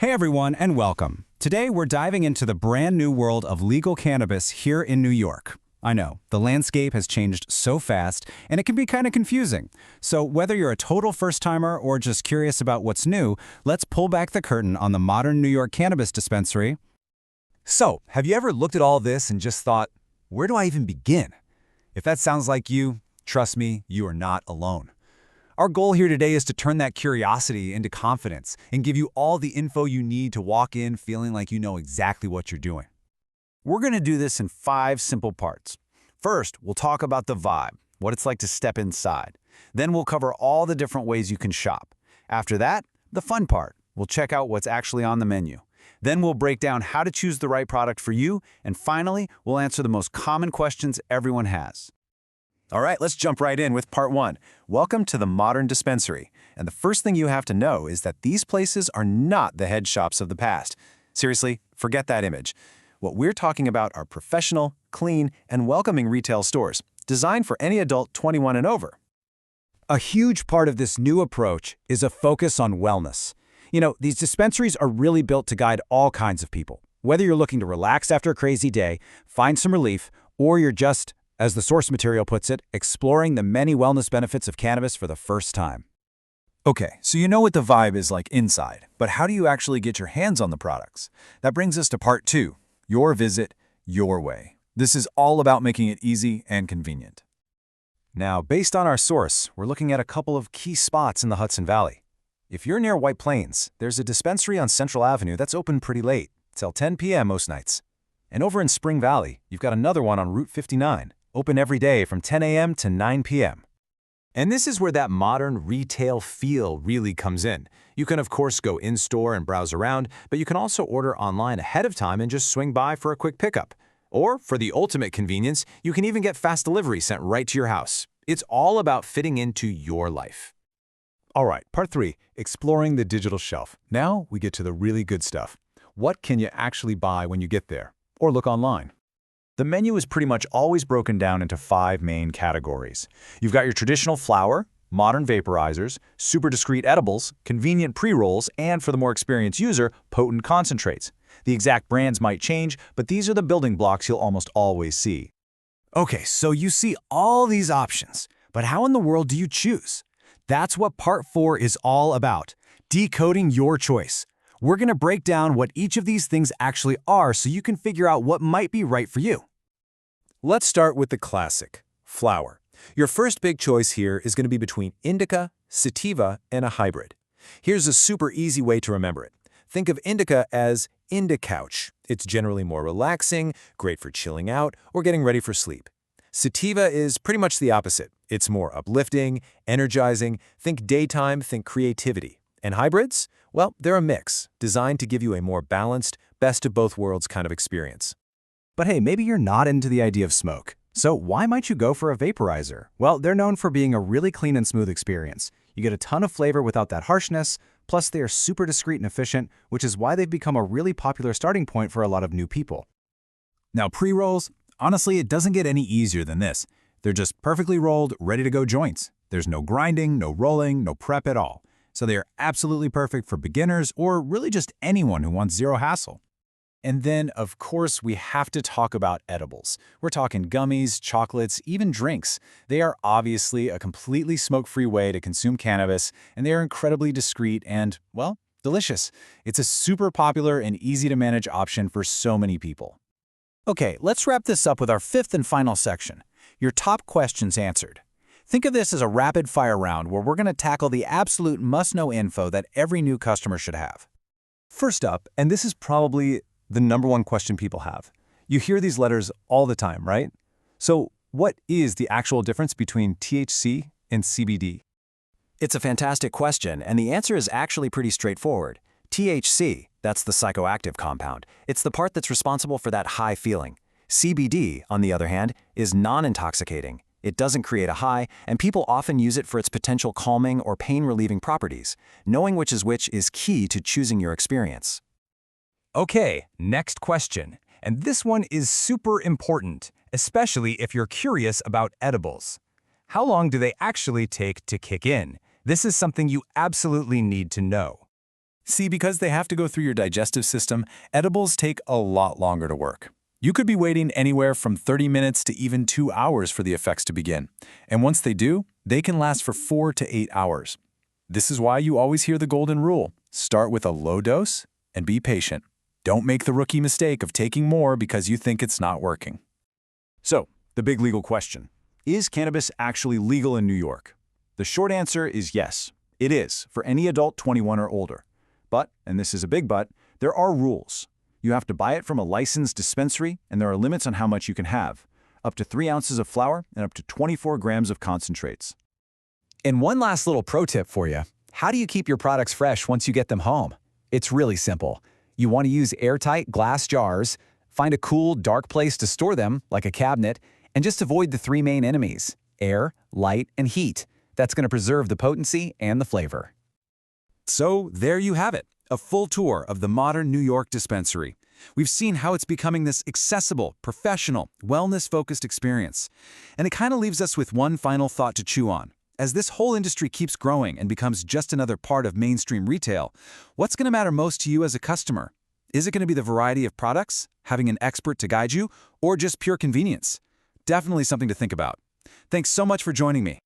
Hey everyone, and welcome. Today we're diving into the brand new world of legal cannabis here in New York. I know, the landscape has changed so fast, and it can be kind of confusing. So whether you're a total first-timer or just curious about what's new, let's pull back the curtain on the modern New York cannabis dispensary. So, have you ever looked at all this and just thought, where do I even begin? If that sounds like you, trust me, you are not alone. Our goal here today is to turn that curiosity into confidence and give you all the info you need to walk in feeling like you know exactly what you're doing. We're going to do this in 5 simple parts. First, we'll talk about the vibe, what it's like to step inside. Then we'll cover all the different ways you can shop. After that, the fun part. We'll check out what's actually on the menu. Then we'll break down how to choose the right product for you. And finally, we'll answer the most common questions everyone has. All right, let's jump right in with part 1. Welcome to the modern dispensary. And the first thing you have to know is that these places are not the head shops of the past. Seriously, forget that image. What we're talking about are professional, clean, and welcoming retail stores, designed for any adult 21 and over. A huge part of this new approach is a focus on wellness. You know, these dispensaries are really built to guide all kinds of people. Whether you're looking to relax after a crazy day, find some relief, or you're just, as the source material puts it, exploring the many wellness benefits of cannabis for the first time. Okay, so you know what the vibe is like inside, but how do you actually get your hands on the products? That brings us to part 2, your visit, your way. This is all about making it easy and convenient. Now, based on our source, we're looking at a couple of key spots in the Hudson Valley. If you're near White Plains, there's a dispensary on Central Avenue that's open pretty late, till 10 p.m. most nights. And over in Spring Valley, you've got another one on Route 59, open every day from 10 a.m. to 9 p.m. And this is where that modern retail feel really comes in. You can, of course, go in-store and browse around, but you can also order online ahead of time and just swing by for a quick pickup. Or, for the ultimate convenience, you can even get fast delivery sent right to your house. It's all about fitting into your life. All right, part 3, exploring the digital shelf. Now we get to the really good stuff. What can you actually buy when you get there? Or look online? The menu is pretty much always broken down into 5 main categories. You've got your traditional flower, modern vaporizers, super discreet edibles, convenient pre-rolls, and for the more experienced user, potent concentrates. The exact brands might change, but these are the building blocks you'll almost always see. Okay, so you see all these options, but how in the world do you choose? That's what part 4 is all about, decoding your choice. We're going to break down what each of these things actually are so you can figure out what might be right for you. Let's start with the classic, flower. Your first big choice here is going to be between indica, sativa, and a hybrid. Here's a super easy way to remember it. Think of indica as indicouch. It's generally more relaxing, great for chilling out, or getting ready for sleep. Sativa is pretty much the opposite. It's more uplifting, energizing, think daytime, think creativity. And hybrids? Well, they're a mix, designed to give you a more balanced, best of both worlds kind of experience. But hey, maybe you're not into the idea of smoke. So why might you go for a vaporizer? Well, they're known for being a really clean and smooth experience. You get a ton of flavor without that harshness, plus they are super discreet and efficient, which is why they've become a really popular starting point for a lot of new people. Now, pre-rolls, honestly, it doesn't get any easier than this. They're just perfectly rolled, ready-to-go joints. There's no grinding, no rolling, no prep at all. So they are absolutely perfect for beginners or really just anyone who wants zero hassle. And then, of course, we have to talk about edibles. We're talking gummies, chocolates, even drinks. They are obviously a completely smoke-free way to consume cannabis, and they are incredibly discreet and, well, delicious. It's a super popular and easy-to-manage option for so many people. Okay, let's wrap this up with our 5th and final section, your top questions answered. Think of this as a rapid-fire round where we're going to tackle the absolute must-know info that every new customer should have. First up, and this is probably the #1 question people have. You hear these letters all the time, right? So what is the actual difference between THC and CBD? It's a fantastic question, and the answer is actually pretty straightforward. THC, that's the psychoactive compound. It's the part that's responsible for that high feeling. CBD, on the other hand, is non-intoxicating. It doesn't create a high, and people often use it for its potential calming or pain-relieving properties. Knowing which is key to choosing your experience. Okay, next question. And this one is super important, especially if you're curious about edibles. How long do they actually take to kick in? This is something you absolutely need to know. See, because they have to go through your digestive system, edibles take a lot longer to work. You could be waiting anywhere from 30 minutes to even 2 hours for the effects to begin. And once they do, they can last for 4 to 8 hours. This is why you always hear the golden rule. Start with a low dose and be patient. Don't make the rookie mistake of taking more because you think it's not working. So, the big legal question. Is cannabis actually legal in New York? The short answer is yes. It is, for any adult 21 or older. But, and this is a big but, there are rules. You have to buy it from a licensed dispensary, and there are limits on how much you can have. Up to 3 ounces of flower and up to 24 grams of concentrates. And one last little pro tip for you. How do you keep your products fresh once you get them home? It's really simple. You want to use airtight glass jars, find a cool, dark place to store them, like a cabinet, and just avoid the 3 main enemies: air, light, and heat. That's going to preserve the potency and the flavor. So, there you have it, a full tour of the modern New York dispensary. We've seen how it's becoming this accessible, professional, wellness-focused experience. And it kind of leaves us with one final thought to chew on. As this whole industry keeps growing and becomes just another part of mainstream retail, what's going to matter most to you as a customer? Is it going to be the variety of products, having an expert to guide you, or just pure convenience? Definitely something to think about. Thanks so much for joining me.